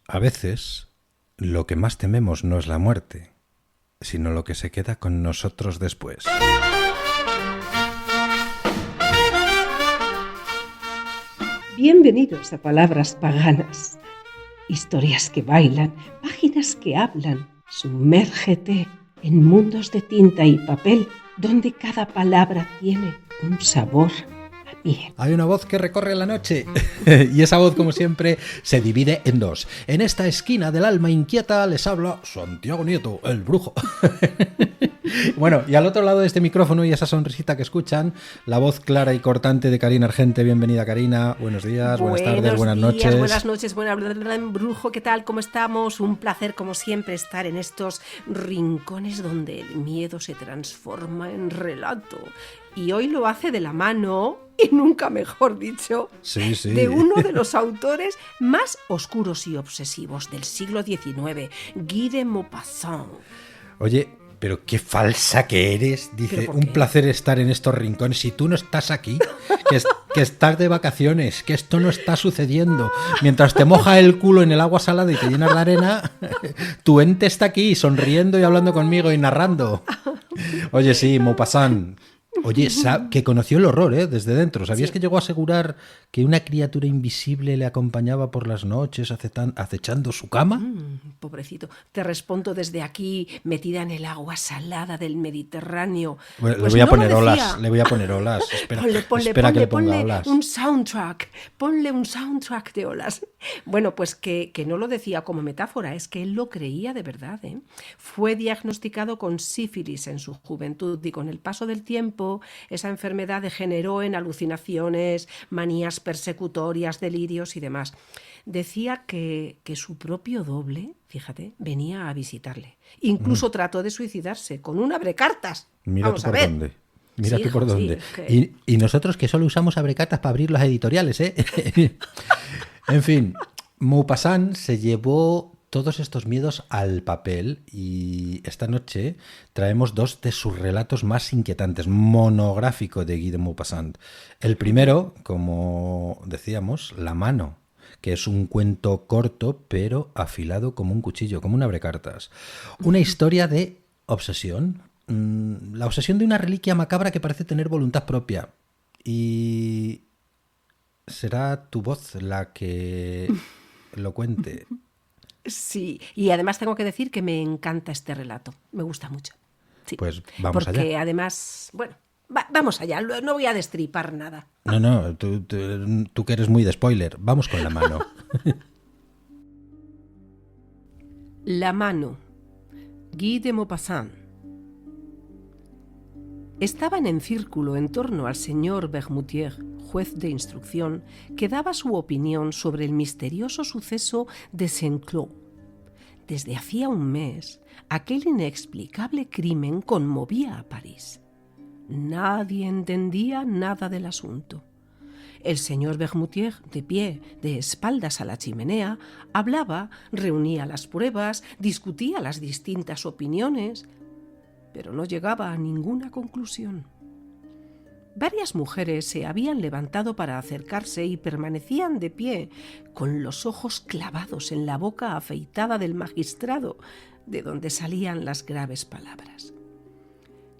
A veces, lo que más tememos no es la muerte, sino lo que se queda con nosotros después. Bienvenidos a Palabras Paganas, historias que bailan, páginas que hablan. Sumérgete en mundos de tinta y papel, donde cada palabra tiene un sabor a miel. Hay una voz que recorre la noche y esa voz, como siempre, se divide en dos. En esta esquina del alma inquieta les habla Santiago Nieto, el brujo. Bueno, y al otro lado de este micrófono y esa sonrisita que escuchan, la voz clara y cortante de Karina Argente. Bienvenida, Karina. Buenos días, buenas tardes, buenas noches. Buenas noches, brujo, ¿qué tal? ¿Cómo estamos? Un placer, como siempre, estar en estos rincones donde el miedo se transforma en relato. Y hoy lo hace de la mano, y nunca mejor dicho, sí. de uno de los autores más oscuros y obsesivos del siglo XIX, Guy de Maupassant. Oye, pero qué falsa que eres. Dice, un placer estar en estos rincones. Si tú no estás aquí, que estás de vacaciones, que esto no está sucediendo. Mientras te moja el culo en el agua salada y te llenas de arena, tu ente está aquí sonriendo y hablando conmigo y narrando. Oye, sí, Maupassant. Oye, que conoció el horror, desde dentro. ¿Sabías que llegó a asegurar que una criatura invisible le acompañaba por las noches acechando su cama? Pobrecito. Te respondo desde aquí, metida en el agua salada del Mediterráneo. Bueno, pues le voy a poner olas. Espera que le ponga olas. Un soundtrack. Ponle un soundtrack de olas. Bueno, pues que no lo decía como metáfora, es que él lo creía de verdad. Fue diagnosticado con sífilis en su juventud y con el paso del tiempo esa enfermedad degeneró en alucinaciones, manías persecutorias, delirios y demás. Decía que su propio doble, fíjate, venía a visitarle. Incluso trató de suicidarse con un abrecartas. Mira tú por dónde. Mira tú por dónde. Okay. Y nosotros que solo usamos abrecartas para abrir las editoriales, En fin, Maupassant se llevó todos estos miedos al papel y esta noche traemos dos de sus relatos más inquietantes, monográfico de Guy de Maupassant. El primero, como decíamos, La mano, que es un cuento corto pero afilado como un cuchillo, como un abrecartas. Una historia de obsesión, la obsesión de una reliquia macabra que parece tener voluntad propia. Y será tu voz la que lo cuente. Sí, y además tengo que decir que me encanta este relato, me gusta mucho. Sí, pues vamos allá. Porque además, bueno, vamos allá, no voy a destripar nada. No, tú que eres muy de spoiler, vamos con La mano. La mano, Guy de Maupassant. Estaban en círculo en torno al señor Bermutier, juez de instrucción, que daba su opinión sobre el misterioso suceso de Saint-Cloud. Desde hacía un mes, aquel inexplicable crimen conmovía a París. Nadie entendía nada del asunto. El señor Bermutier, de pie, de espaldas a la chimenea, hablaba, reunía las pruebas, discutía las distintas opiniones, pero no llegaba a ninguna conclusión. Varias mujeres se habían levantado para acercarse y permanecían de pie, con los ojos clavados en la boca afeitada del magistrado, de donde salían las graves palabras.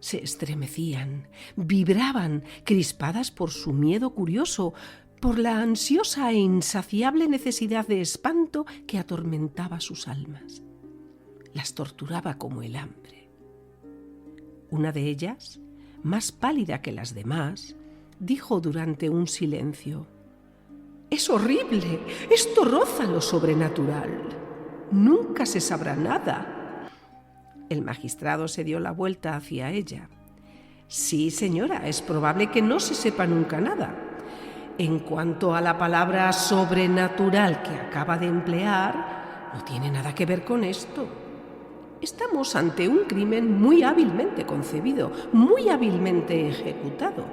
Se estremecían, vibraban, crispadas por su miedo curioso, por la ansiosa e insaciable necesidad de espanto que atormentaba sus almas. Las torturaba como el hambre. Una de ellas, más pálida que las demás, dijo durante un silencio: «Es horrible, esto roza lo sobrenatural. Nunca se sabrá nada». El magistrado se dio la vuelta hacia ella. «Sí, señora, es probable que no se sepa nunca nada. En cuanto a la palabra sobrenatural que acaba de emplear, no tiene nada que ver con esto. Estamos ante un crimen muy hábilmente concebido, muy hábilmente ejecutado,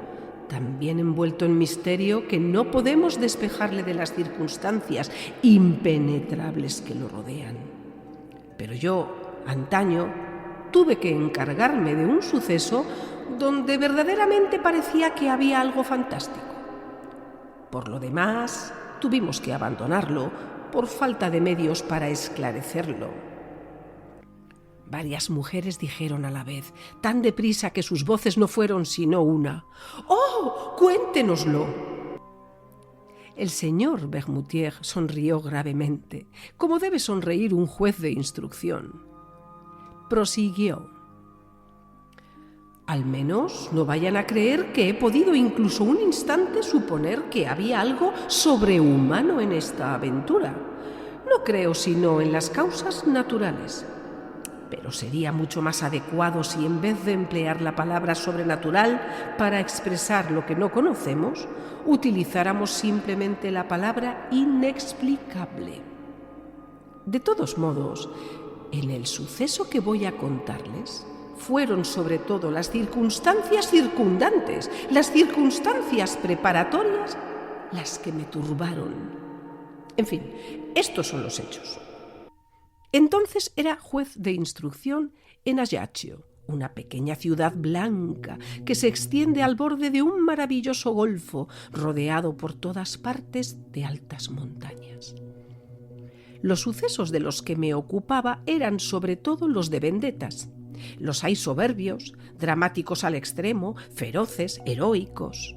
también envuelto en misterio que no podemos despejarle de las circunstancias impenetrables que lo rodean. Pero yo, antaño, tuve que encargarme de un suceso donde verdaderamente parecía que había algo fantástico. Por lo demás, tuvimos que abandonarlo por falta de medios para esclarecerlo. Varias mujeres dijeron a la vez, tan deprisa que sus voces no fueron sino una: ¡Oh, cuéntenoslo! El señor Bermutier sonrió gravemente, como debe sonreír un juez de instrucción. Prosiguió: al menos no vayan a creer que he podido incluso un instante suponer que había algo sobrehumano en esta aventura. No creo sino en las causas naturales. Pero sería mucho más adecuado si en vez de emplear la palabra sobrenatural para expresar lo que no conocemos, utilizáramos simplemente la palabra inexplicable. De todos modos, en el suceso que voy a contarles, fueron sobre todo las circunstancias circundantes, las circunstancias preparatorias, las que me turbaron. En fin, estos son los hechos. Entonces era juez de instrucción en Ajaccio, una pequeña ciudad blanca que se extiende al borde de un maravilloso golfo rodeado por todas partes de altas montañas. Los sucesos de los que me ocupaba eran sobre todo los de vendetas. Los hay soberbios, dramáticos al extremo, feroces, heroicos.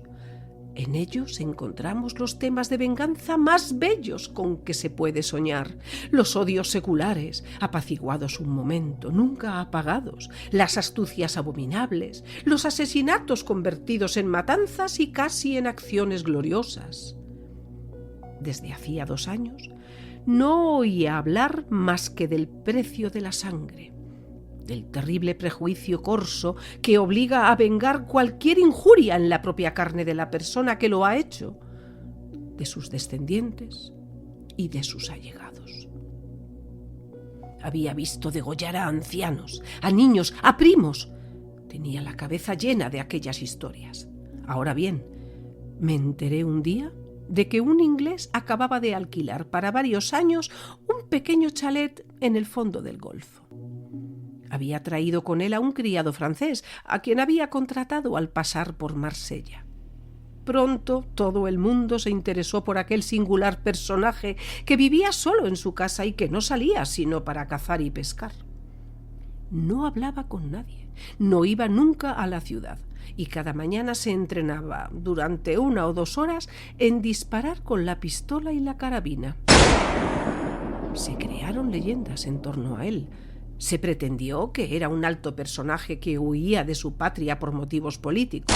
En ellos encontramos los temas de venganza más bellos con que se puede soñar, los odios seculares, apaciguados un momento, nunca apagados, las astucias abominables, los asesinatos convertidos en matanzas y casi en acciones gloriosas. Desde hacía 2 años no oía hablar más que del precio de la sangre, del terrible prejuicio corso que obliga a vengar cualquier injuria en la propia carne de la persona que lo ha hecho, de sus descendientes y de sus allegados. Había visto degollar a ancianos, a niños, a primos. Tenía la cabeza llena de aquellas historias. Ahora bien, me enteré un día de que un inglés acababa de alquilar para varios años un pequeño chalet en el fondo del Golfo. Había traído con él a un criado francés, a quien había contratado al pasar por Marsella. Pronto todo el mundo se interesó por aquel singular personaje que vivía solo en su casa y que no salía sino para cazar y pescar. No hablaba con nadie, no iba nunca a la ciudad y cada mañana se entrenaba durante 1 o 2 horas en disparar con la pistola y la carabina. Se crearon leyendas en torno a él. Se pretendió que era un alto personaje que huía de su patria por motivos políticos.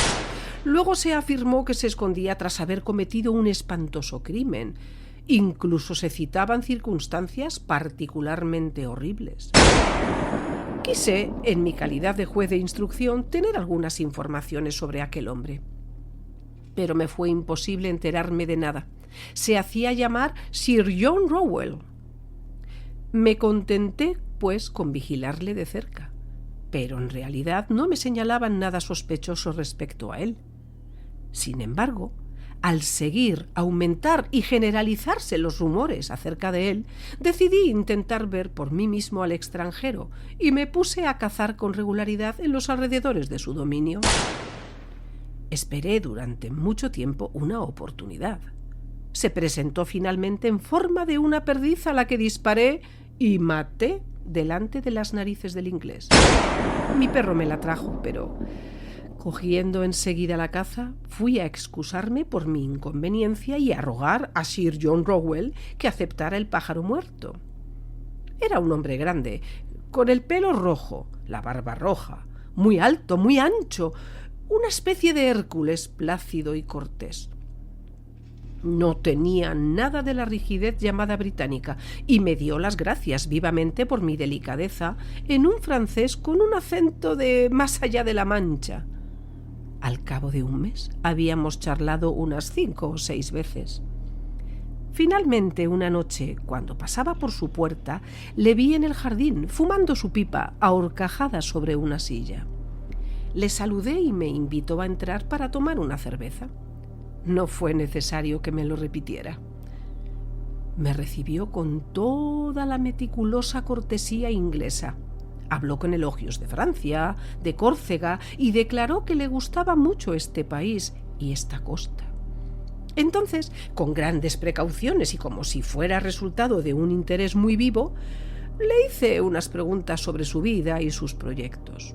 Luego se afirmó que se escondía tras haber cometido un espantoso crimen. Incluso se citaban circunstancias particularmente horribles. Quise, en mi calidad de juez de instrucción, tener algunas informaciones sobre aquel hombre. Pero me fue imposible enterarme de nada. Se hacía llamar Sir John Rowell. Me contenté pues con vigilarle de cerca, pero en realidad no me señalaban nada sospechoso respecto a él. Sin embargo, al seguir, aumentar y generalizarse los rumores acerca de él, decidí intentar ver por mí mismo al extranjero y me puse a cazar con regularidad en los alrededores de su dominio. Esperé durante mucho tiempo una oportunidad. Se presentó finalmente en forma de una perdiz a la que disparé y maté delante de las narices del inglés. Mi perro me la trajo, pero cogiendo enseguida la caza, fui a excusarme por mi inconveniencia y a rogar a Sir John Rowell que aceptara el pájaro muerto. Era un hombre grande, con el pelo rojo, la barba roja, muy alto, muy ancho, una especie de Hércules plácido y cortés. No tenía nada de la rigidez llamada británica y me dio las gracias vivamente por mi delicadeza en un francés con un acento de más allá de la Mancha. Al cabo de un mes habíamos charlado unas 5 o 6 veces. Finalmente, una noche, cuando pasaba por su puerta, le vi en el jardín, fumando su pipa, a horcajadas sobre una silla. Le saludé y me invitó a entrar para tomar una cerveza. No fue necesario que me lo repitiera. Me recibió con toda la meticulosa cortesía inglesa. Habló con elogios de Francia, de Córcega, y declaró que le gustaba mucho este país y esta costa. Entonces, con grandes precauciones y como si fuera resultado de un interés muy vivo, le hice unas preguntas sobre su vida y sus proyectos.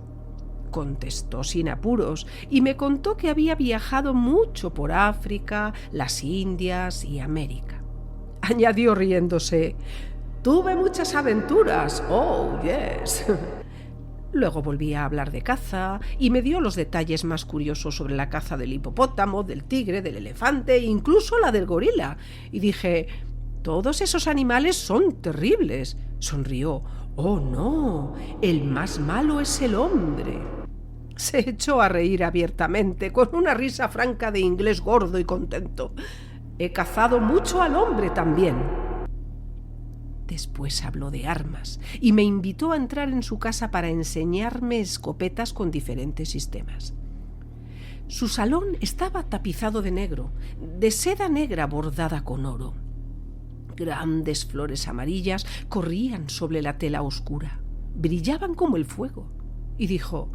Contestó sin apuros y me contó que había viajado mucho por África, las Indias y América. Añadió riéndose: «Tuve muchas aventuras, oh, yes». Luego volví a hablar de caza y me dio los detalles más curiosos sobre la caza del hipopótamo, del tigre, del elefante e incluso la del gorila. Y dije: «Todos esos animales son terribles». Sonrió: «Oh, no, el más malo es el hombre». Se echó a reír abiertamente, con una risa franca de inglés gordo y contento. «He cazado mucho al hombre también». Después habló de armas y me invitó a entrar en su casa para enseñarme escopetas con diferentes sistemas. Su salón estaba tapizado de negro, de seda negra bordada con oro. Grandes flores amarillas corrían sobre la tela oscura, brillaban como el fuego. Y dijo: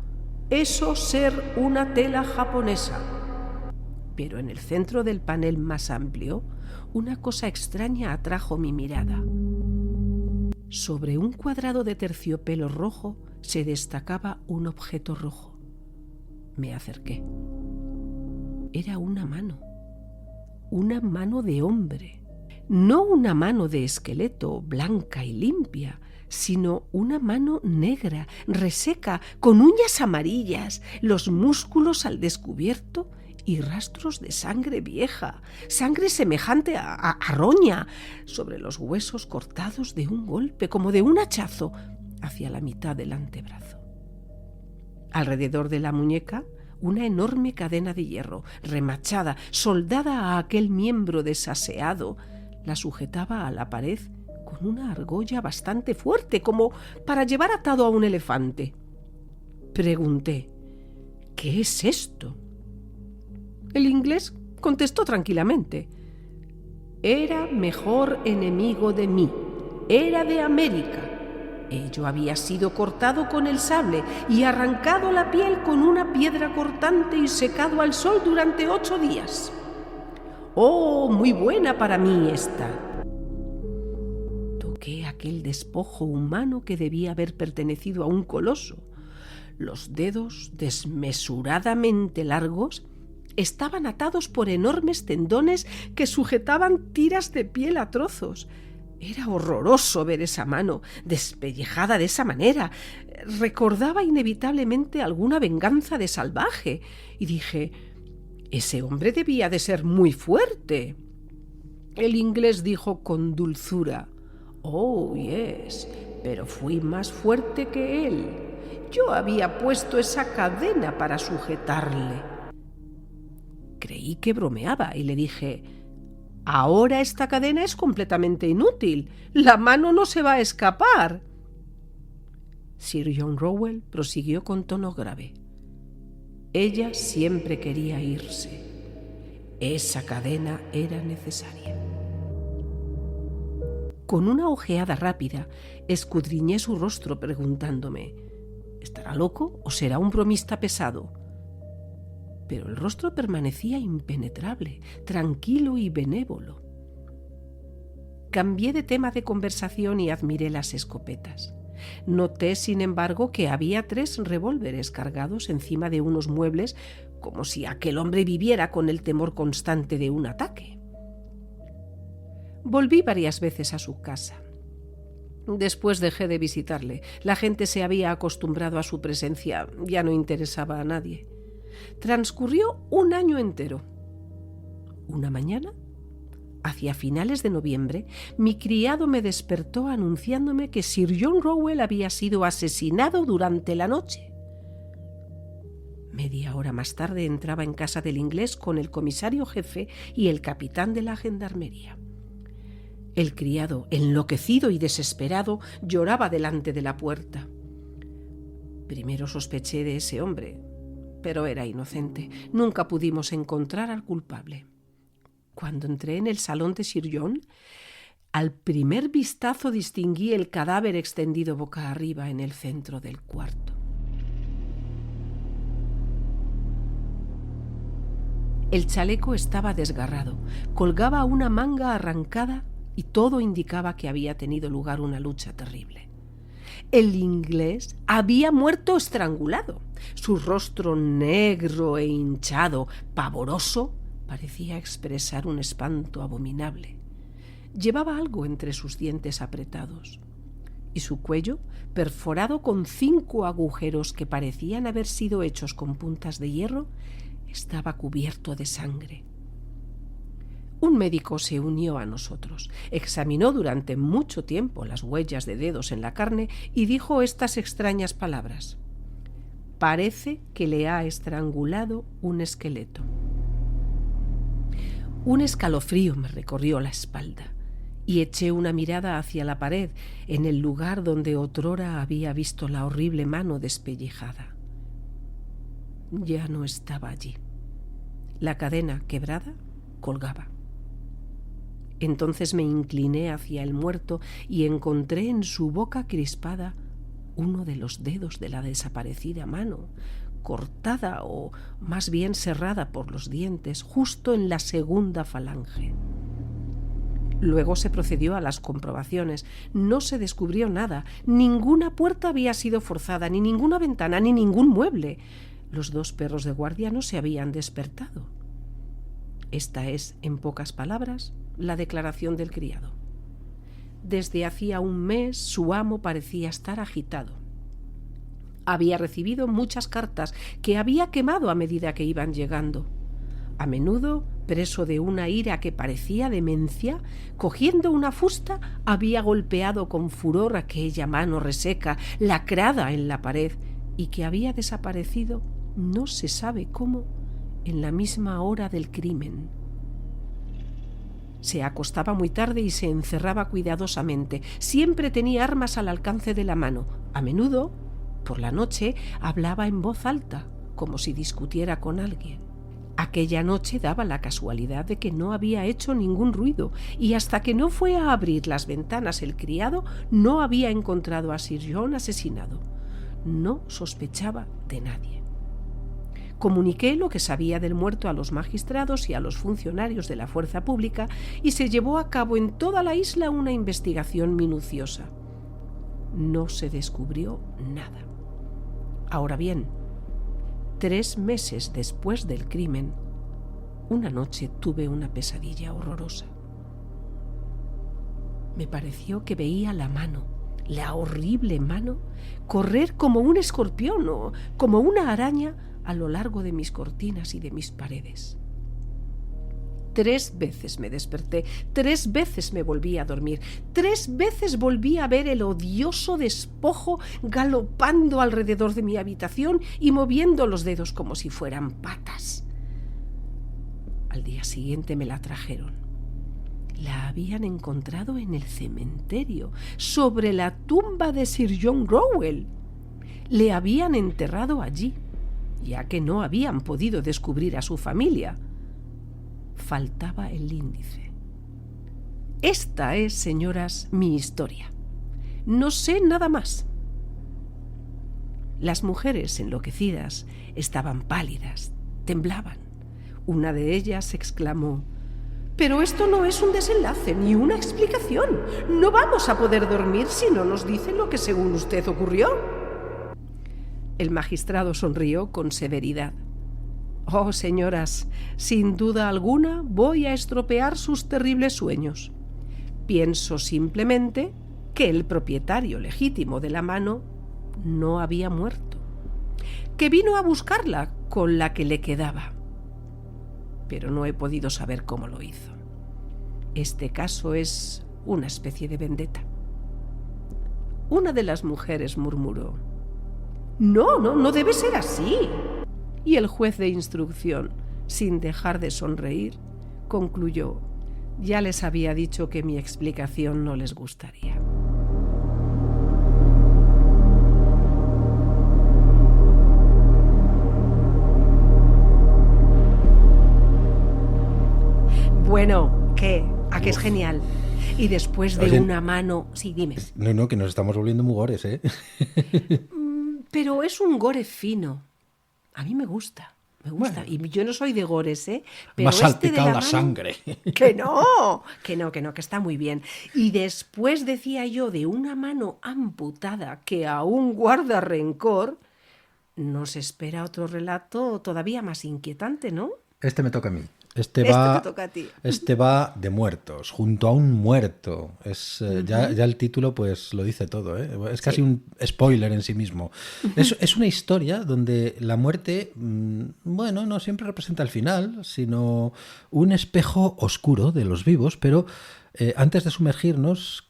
«Eso ser una tela japonesa». Pero en el centro del panel más amplio, una cosa extraña atrajo mi mirada. Sobre un cuadrado de terciopelo rojo se destacaba un objeto rojo. Me acerqué. Era una mano de hombre. No una mano de esqueleto blanca y limpia, sino una mano negra, reseca, con uñas amarillas, los músculos al descubierto y rastros de sangre vieja, sangre semejante a roña, sobre los huesos cortados de un golpe, como de un hachazo, hacia la mitad del antebrazo. Alrededor de la muñeca, una enorme cadena de hierro, remachada, soldada a aquel miembro desaseado, la sujetaba a la pared con una argolla bastante fuerte, como para llevar atado a un elefante. Pregunté: «¿Qué es esto?». El inglés contestó tranquilamente: «Era mejor enemigo de mí, era de América. Ello había sido cortado con el sable y arrancado la piel con una piedra cortante y secado al sol durante 8 días. Oh, muy buena para mí esta». Toqué aquel despojo humano que debía haber pertenecido a un coloso. Los dedos, desmesuradamente largos, estaban atados por enormes tendones que sujetaban tiras de piel a trozos. Era horroroso ver esa mano despellejada de esa manera. Recordaba inevitablemente alguna venganza de salvaje. Y dije: «Ese hombre debía de ser muy fuerte». El inglés dijo con dulzura: «Oh, yes, pero fui más fuerte que él. Yo había puesto esa cadena para sujetarle». Creí que bromeaba y le dije: «Ahora esta cadena es completamente inútil. La mano no se va a escapar». Sir John Rowell prosiguió con tono grave: «Ella siempre quería irse. Esa cadena era necesaria». Con una ojeada rápida, escudriñé su rostro preguntándome: ¿estará loco o será un bromista pesado? Pero el rostro permanecía impenetrable, tranquilo y benévolo. Cambié de tema de conversación y admiré las escopetas. Noté, sin embargo, que había 3 revólveres cargados encima de unos muebles, como si aquel hombre viviera con el temor constante de un ataque. Volví varias veces a su casa. Después dejé de visitarle. La gente se había acostumbrado a su presencia, ya no interesaba a nadie. Transcurrió un año entero. Una mañana, hacia finales de noviembre, mi criado me despertó anunciándome que Sir John Rowell había sido asesinado durante la noche. Media hora más tarde entraba en casa del inglés con el comisario jefe y el capitán de la gendarmería. El criado, enloquecido y desesperado, lloraba delante de la puerta. Primero sospeché de ese hombre, pero era inocente. Nunca pudimos encontrar al culpable. Cuando entré en el salón de Sir John, al primer vistazo distinguí el cadáver extendido boca arriba en el centro del cuarto. El chaleco estaba desgarrado, colgaba una manga arrancada y todo indicaba que había tenido lugar una lucha terrible. El inglés había muerto estrangulado. Su rostro negro e hinchado, pavoroso, parecía expresar un espanto abominable. Llevaba algo entre sus dientes apretados, y su cuello, perforado con 5 agujeros que parecían haber sido hechos con puntas de hierro, estaba cubierto de sangre. Un médico se unió a nosotros, examinó durante mucho tiempo las huellas de dedos en la carne y dijo estas extrañas palabras: «Parece que le ha estrangulado un esqueleto». Un escalofrío me recorrió la espalda y eché una mirada hacia la pared, en el lugar donde otrora había visto la horrible mano despellejada. Ya no estaba allí. La cadena, quebrada, colgaba. Entonces me incliné hacia el muerto y encontré en su boca crispada uno de los dedos de la desaparecida mano, cortada o más bien cerrada por los dientes, justo en la segunda falange. Luego se procedió a las comprobaciones. No se descubrió nada. Ninguna puerta había sido forzada, ni ninguna ventana, ni ningún mueble. Los 2 perros de guardia no se habían despertado. Esta es, en pocas palabras, la declaración del criado. Desde hacía un mes su amo parecía estar agitado. Había recibido muchas cartas que había quemado a medida que iban llegando. A menudo, preso de una ira que parecía demencia, cogiendo una fusta, había golpeado con furor aquella mano reseca, lacrada en la pared, y que había desaparecido, no se sabe cómo, en la misma hora del crimen. Se acostaba muy tarde y se encerraba cuidadosamente. Siempre tenía armas al alcance de la mano. A menudo, por la noche, hablaba en voz alta, como si discutiera con alguien. Aquella noche daba la casualidad de que no había hecho ningún ruido, y hasta que no fue a abrir las ventanas el criado, no había encontrado a Sir John asesinado. No sospechaba de nadie. Comuniqué lo que sabía del muerto a los magistrados y a los funcionarios de la fuerza pública, y se llevó a cabo en toda la isla una investigación minuciosa. No se descubrió nada. Ahora bien, 3 meses después del crimen, una noche tuve una pesadilla horrorosa. Me pareció que veía la mano, la horrible mano, correr como un escorpión o como una araña a lo largo de mis cortinas y de mis paredes. 3 veces me desperté, 3 veces me volví a dormir, 3 veces volví a ver el odioso despojo galopando alrededor de mi habitación y moviendo los dedos como si fueran patas. Al día siguiente me la trajeron. La habían encontrado en el cementerio, sobre la tumba de Sir John Rowell. Le habían enterrado allí, ya que no habían podido descubrir a su familia. Faltaba el índice. Esta es, señoras, mi historia. No sé nada más. Las mujeres enloquecidas estaban pálidas, temblaban. Una de ellas exclamó: «Pero esto no es un desenlace ni una explicación. No vamos a poder dormir si no nos dice lo que según usted ocurrió». El magistrado sonrió con severidad. «Oh, señoras, sin duda alguna voy a estropear sus terribles sueños. Pienso simplemente que el propietario legítimo de la mano no había muerto, que vino a buscarla con la que le quedaba. Pero no he podido saber cómo lo hizo. Este caso es una especie de vendetta». Una de las mujeres murmuró: No debe ser así». Y el juez de instrucción, sin dejar de sonreír, concluyó: «Ya les había dicho que mi explicación no les gustaría». Bueno, ¿qué? ¿A qué es genial? Y después de una mano... Sí, dime. No, que nos estamos volviendo muy gores, ¿eh? Pero es un gore fino. A mí me gusta. Me gusta. Bueno. Y yo no soy de gores, ¿eh? Me ha Pero salpicado de la mano, sangre. que está muy bien. Y después decía yo de una mano amputada que aún guarda rencor, nos espera otro relato todavía más inquietante, ¿no? Este me toca a mí. Este Este te va, toca a ti. este va de muertos, junto a un muerto. Ya el título pues lo dice todo, ¿eh? Es casi Sí. un spoiler en sí mismo. Es una historia donde la muerte, bueno, no siempre representa el final, sino un espejo oscuro de los vivos, pero antes de sumergirnos,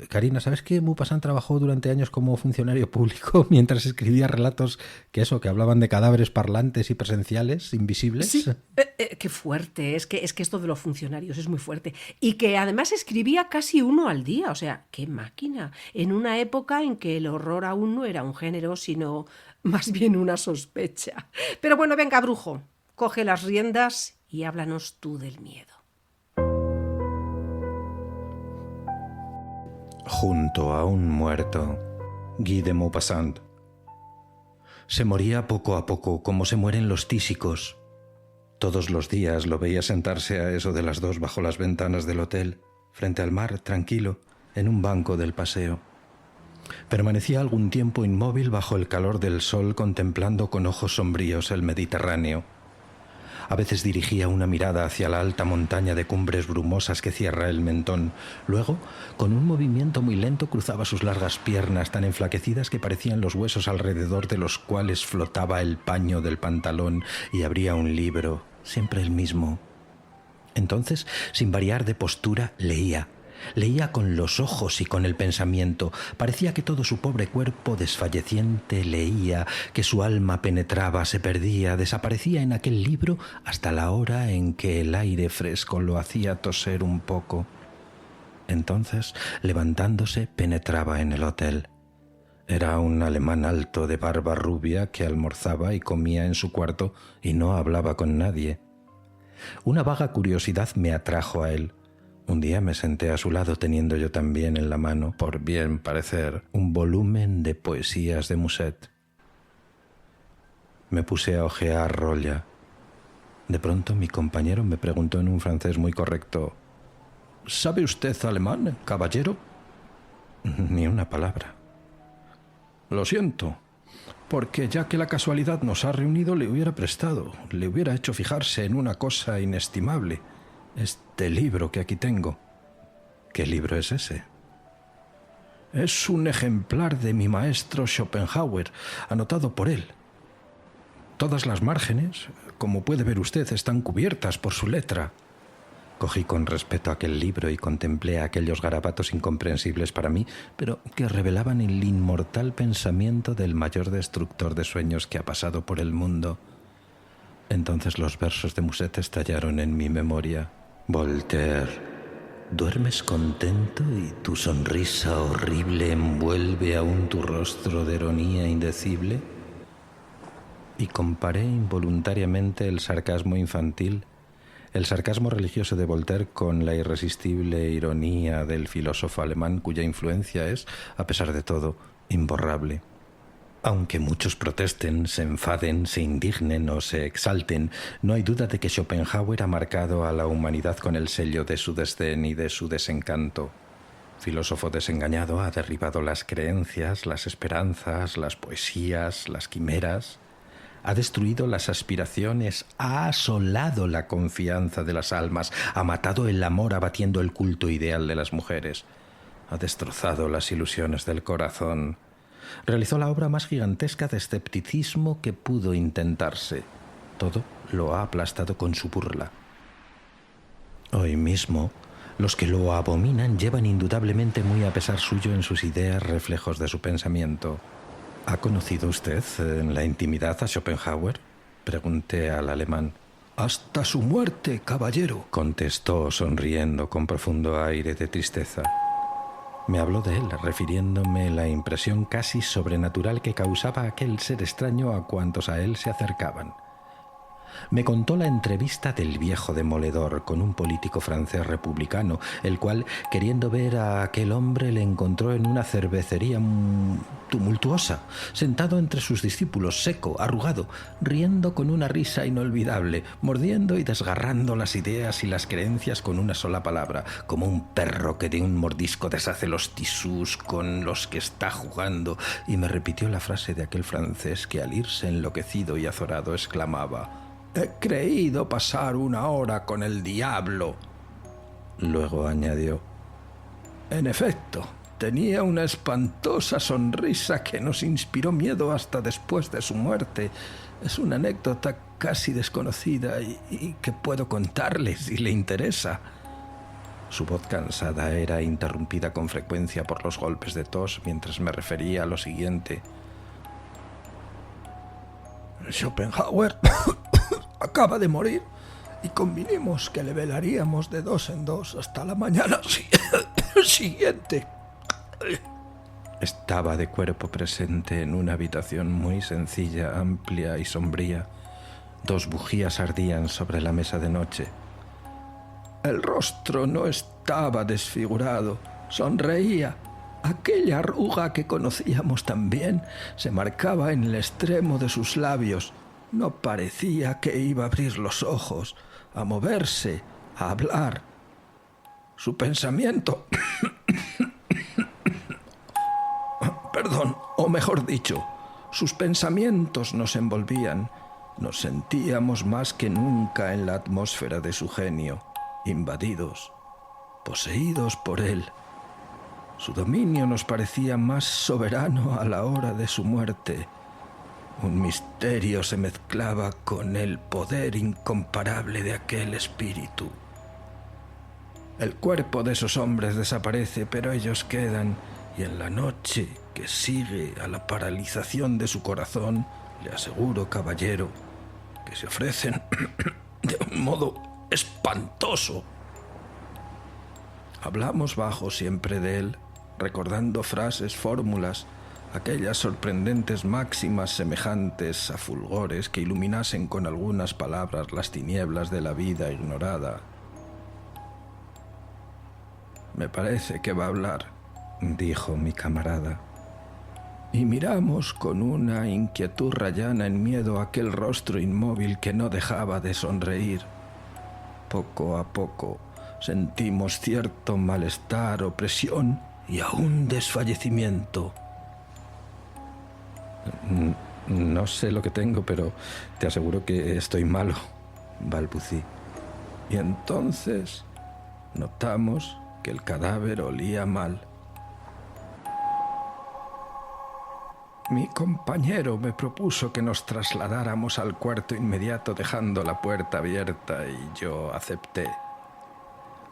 Karina, ¿sabes que Maupassant trabajó durante años como funcionario público mientras escribía relatos que hablaban de cadáveres parlantes y presenciales, invisibles? Sí, qué fuerte, es que esto de los funcionarios es muy fuerte. Y que además escribía casi uno al día, o sea, qué máquina. En una época en que el horror aún no era un género, sino más bien una sospecha. Pero bueno, venga, brujo, coge las riendas y háblanos tú del miedo. Junto a un muerto, Guy de Maupassant. Se moría poco a poco, como se mueren los tísicos. Todos los días lo veía sentarse a eso de las 2 bajo las ventanas del hotel, frente al mar, tranquilo, en un banco del paseo. Permanecía algún tiempo inmóvil bajo el calor del sol, contemplando con ojos sombríos el Mediterráneo. A veces dirigía una mirada hacia la alta montaña de cumbres brumosas que cierra el mentón. Luego, con un movimiento muy lento, cruzaba sus largas piernas tan enflaquecidas que parecían los huesos alrededor de los cuales flotaba el paño del pantalón, y abría un libro, siempre el mismo. Entonces, sin variar de postura, leía. Leía con los ojos y con el pensamiento. Parecía que todo su pobre cuerpo desfalleciente leía, que su alma penetraba, se perdía, desaparecía en aquel libro hasta la hora en que el aire fresco lo hacía toser un poco. Entonces, levantándose, penetraba en el hotel. Era un alemán alto de barba rubia que almorzaba y comía en su cuarto y no hablaba con nadie. Una vaga curiosidad me atrajo a él. Un día me senté a su lado teniendo yo también en la mano, por bien parecer, un volumen de poesías de Musset. Me puse a hojear Rolla. De pronto mi compañero me preguntó en un francés muy correcto: ¿Sabe usted alemán, caballero? Ni una palabra. Lo siento, porque ya que la casualidad nos ha reunido le hubiera prestado, le hubiera hecho fijarse en una cosa inestimable. Este libro que aquí tengo. ¿Qué libro es ese? Es un ejemplar de mi maestro Schopenhauer, anotado por él. Todas las márgenes, como puede ver usted, están cubiertas por su letra. Cogí con respeto aquel libro y contemplé aquellos garabatos incomprensibles para mí, pero que revelaban el inmortal pensamiento del mayor destructor de sueños que ha pasado por el mundo. Entonces los versos de Musset estallaron en mi memoria. Voltaire, ¿duermes contento y tu sonrisa horrible envuelve aún tu rostro de ironía indecible? Y comparé involuntariamente el sarcasmo infantil, el sarcasmo religioso de Voltaire con la irresistible ironía del filósofo alemán cuya influencia es, a pesar de todo, imborrable. Aunque muchos protesten, se enfaden, se indignen o se exalten, no hay duda de que Schopenhauer ha marcado a la humanidad con el sello de su desdén y de su desencanto. Filósofo desengañado, ha derribado las creencias, las esperanzas, las poesías, las quimeras. Ha destruido las aspiraciones, ha asolado la confianza de las almas, ha matado el amor abatiendo el culto ideal de las mujeres. Ha destrozado las ilusiones del corazón. Realizó la obra más gigantesca de escepticismo que pudo intentarse. Todo lo ha aplastado con su burla. Hoy mismo, los que lo abominan llevan indudablemente muy a pesar suyo en sus ideas reflejos de su pensamiento. ¿Ha conocido usted en la intimidad a Schopenhauer?, pregunté al alemán. «Hasta su muerte, caballero», contestó sonriendo con profundo aire de tristeza. Me habló de él, refiriéndome la impresión casi sobrenatural que causaba aquel ser extraño a cuantos a él se acercaban. Me contó la entrevista del viejo demoledor con un político francés republicano, el cual, queriendo ver a aquel hombre, le encontró en una cervecería tumultuosa, sentado entre sus discípulos, seco, arrugado, riendo con una risa inolvidable, mordiendo y desgarrando las ideas y las creencias con una sola palabra, como un perro que de un mordisco deshace los tisús con los que está jugando, y me repitió la frase de aquel francés que al irse enloquecido y azorado exclamaba: «He creído pasar una hora con el diablo». Luego añadió: «En efecto, tenía una espantosa sonrisa que nos inspiró miedo hasta después de su muerte. Es una anécdota casi desconocida y que puedo contarle si le interesa». Su voz cansada era interrumpida con frecuencia por los golpes de tos mientras me refería a lo siguiente. «Schopenhauer acaba de morir y convinimos que le velaríamos de 2 en 2 hasta la mañana siguiente». Estaba de cuerpo presente en una habitación muy sencilla, amplia y sombría. 2 bujías ardían sobre la mesa de noche. El rostro no estaba desfigurado, sonreía. Aquella arruga que conocíamos tan bien se marcaba en el extremo de sus labios. No parecía que iba a abrir los ojos, a moverse, a hablar. Su pensamiento... Perdón, o mejor dicho, sus pensamientos nos envolvían. Nos sentíamos más que nunca en la atmósfera de su genio, invadidos, poseídos por él. Su dominio nos parecía más soberano a la hora de su muerte. Un misterio se mezclaba con el poder incomparable de aquel espíritu. El cuerpo de esos hombres desaparece, pero ellos quedan, y en la noche que sigue a la paralización de su corazón, le aseguro, caballero, que se ofrecen de un modo espantoso. Hablamos bajo siempre de él, recordando frases, fórmulas, aquellas sorprendentes máximas semejantes a fulgores que iluminasen con algunas palabras las tinieblas de la vida ignorada. «Me parece que va a hablar», dijo mi camarada. Y miramos con una inquietud rayana en miedo aquel rostro inmóvil que no dejaba de sonreír. Poco a poco sentimos cierto malestar, opresión y aún desfallecimiento. «No sé lo que tengo, pero te aseguro que estoy malo», balbucí. Y entonces notamos que el cadáver olía mal. Mi compañero me propuso que nos trasladáramos al cuarto inmediato dejando la puerta abierta y yo acepté.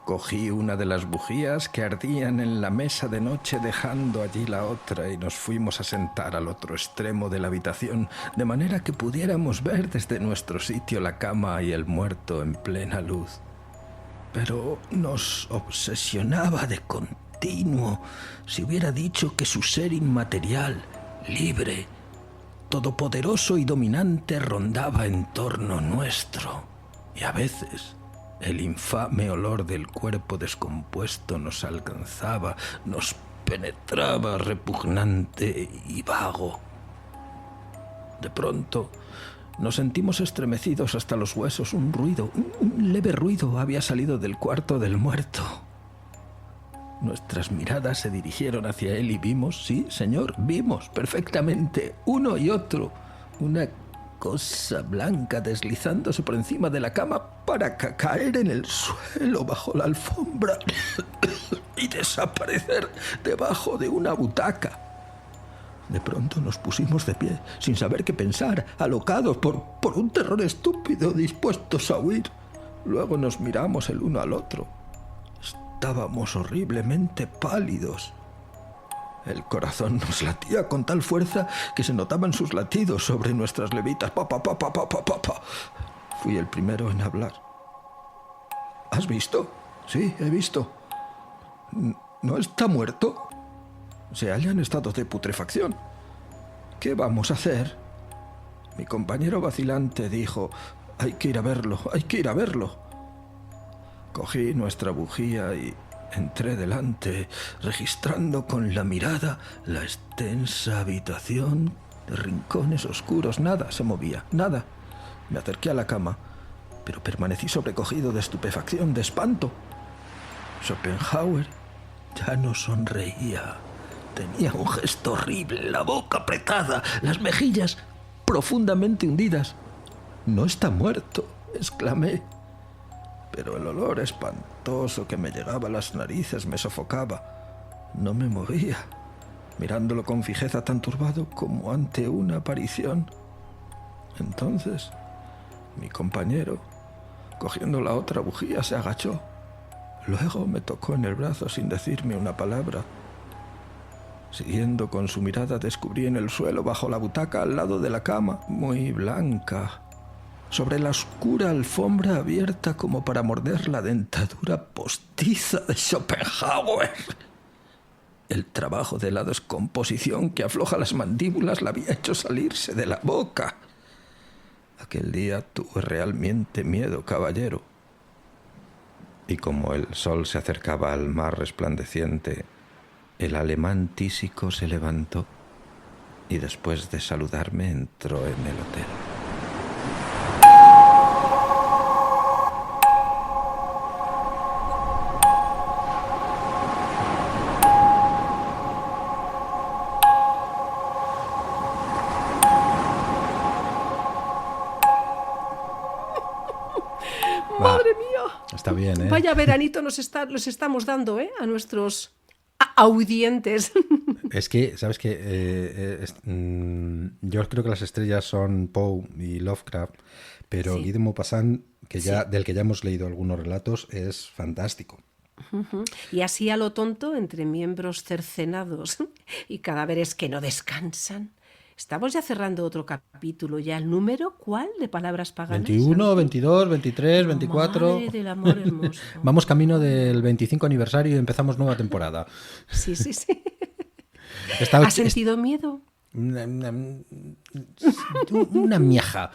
Cogí una de las bujías que ardían en la mesa de noche dejando allí la otra y nos fuimos a sentar al otro extremo de la habitación de manera que pudiéramos ver desde nuestro sitio la cama y el muerto en plena luz. Pero nos obsesionaba de continuo. Si hubiera dicho que su ser inmaterial, libre, todopoderoso y dominante rondaba en torno nuestro, y a veces el infame olor del cuerpo descompuesto nos alcanzaba, nos penetraba repugnante y vago. De pronto nos sentimos estremecidos hasta los huesos. Un ruido, un leve ruido había salido del cuarto del muerto. Nuestras miradas se dirigieron hacia él y vimos, sí, señor, vimos perfectamente, uno y otro, una cosa blanca deslizándose por encima de la cama para caer en el suelo bajo la alfombra y desaparecer debajo de una butaca. De pronto nos pusimos de pie, sin saber qué pensar, alocados por un terror estúpido, dispuestos a huir. Luego nos miramos el uno al otro. Estábamos horriblemente pálidos. El corazón nos latía con tal fuerza que se notaban sus latidos sobre nuestras levitas. Pa, pa, pa, pa, pa, pa, pa, pa. Fui el primero en hablar. ¿Has visto? Sí, he visto. ¿No está muerto? Se halla en estado de putrefacción. ¿Qué vamos a hacer? Mi compañero vacilante dijo: hay que ir a verlo, hay que ir a verlo. Cogí nuestra bujía y Entré delante, registrando con la mirada la extensa habitación de rincones oscuros. Nada se movía, nada. Me acerqué a la cama, pero permanecí sobrecogido de estupefacción, de espanto. Schopenhauer ya no sonreía. Tenía un gesto horrible, la boca apretada, las mejillas profundamente hundidas. «No está muerto», exclamé. Pero el olor espantoso que me llegaba a las narices me sofocaba. No me movía, mirándolo con fijeza, tan turbado como ante una aparición. Entonces, mi compañero, cogiendo la otra bujía, se agachó. Luego me tocó en el brazo sin decirme una palabra. Siguiendo con su mirada, descubrí en el suelo, bajo la butaca al lado de la cama, muy blanca, sobre la oscura alfombra abierta como para morder la dentadura postiza de Schopenhauer. El trabajo de la descomposición que afloja las mandíbulas la había hecho salirse de la boca. Aquel día tuve realmente miedo, caballero. Y como el sol se acercaba al mar resplandeciente, el alemán tísico se levantó y después de saludarme entró en el hotel. ¡Madre mía! Está bien, ¿eh? Vaya veranito nos estamos dando, a nuestros audientes. Es que, ¿sabes qué? Yo creo que las estrellas son Poe y Lovecraft, pero Sí. Guy de Maupassant, Sí. del que ya hemos leído algunos relatos, es fantástico. Y así a lo tonto, entre miembros cercenados y cadáveres que no descansan. Estamos ya cerrando otro capítulo. ¿Ya el número cuál de palabras paganas? 21, 22, 23, 24... Madre del amor hermoso. Vamos camino del 25 aniversario y empezamos nueva temporada. Sí, sí, sí. Está ¿Has sentido miedo? una mieja.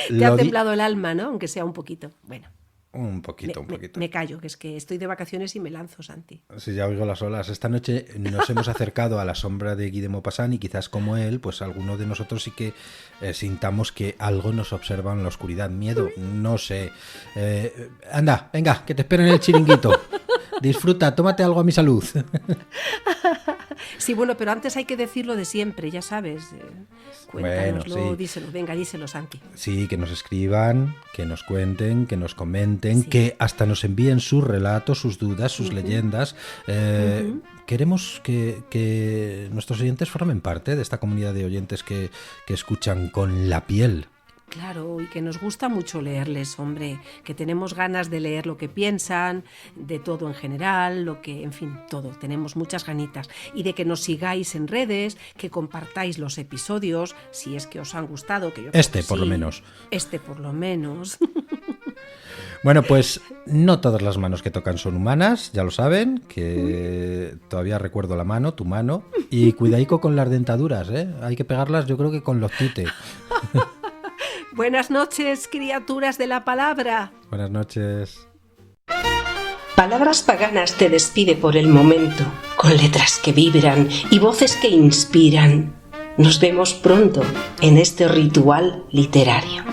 Te ha Lo di- temblado el alma, ¿no? Aunque sea un poquito. Bueno, Un poquito. me callo, que es que estoy de vacaciones y me lanzo, Santi. Sí, ya oigo las olas. Esta noche nos hemos acercado a la sombra de Guy de Maupassant y quizás como él, pues alguno de nosotros sí que sintamos que algo nos observa en la oscuridad. Miedo, no sé. Anda, venga, que te espero en el chiringuito. Disfruta, tómate algo a mi salud. Sí, bueno, pero antes hay que decirlo de siempre, ya sabes. Cuéntanoslo, Bueno, sí. díselo, venga, díselo, Santi. Sí, que nos escriban, que nos cuenten, que nos comenten, Sí. que hasta nos envíen sus relatos, sus dudas, sus leyendas. Queremos que nuestros oyentes formen parte de esta comunidad de oyentes que escuchan con la piel. Claro, y que nos gusta mucho leerles, hombre, que tenemos ganas de leer lo que piensan, de todo en general, en fin, todo, tenemos muchas ganitas. Y de que nos sigáis en redes, que compartáis los episodios, si es que os han gustado. Que yo creo que Por lo sí. menos. Por lo menos. Bueno, pues no todas las manos que tocan son humanas, ya lo saben, que todavía recuerdo la mano, tu mano, y cuidaico con las dentaduras, ¿eh? Hay que pegarlas yo creo que con los tute. Buenas noches, criaturas de la palabra. Buenas noches. Palabras Paganas te despide por el momento, con letras que vibran y voces que inspiran. Nos vemos pronto en este ritual literario.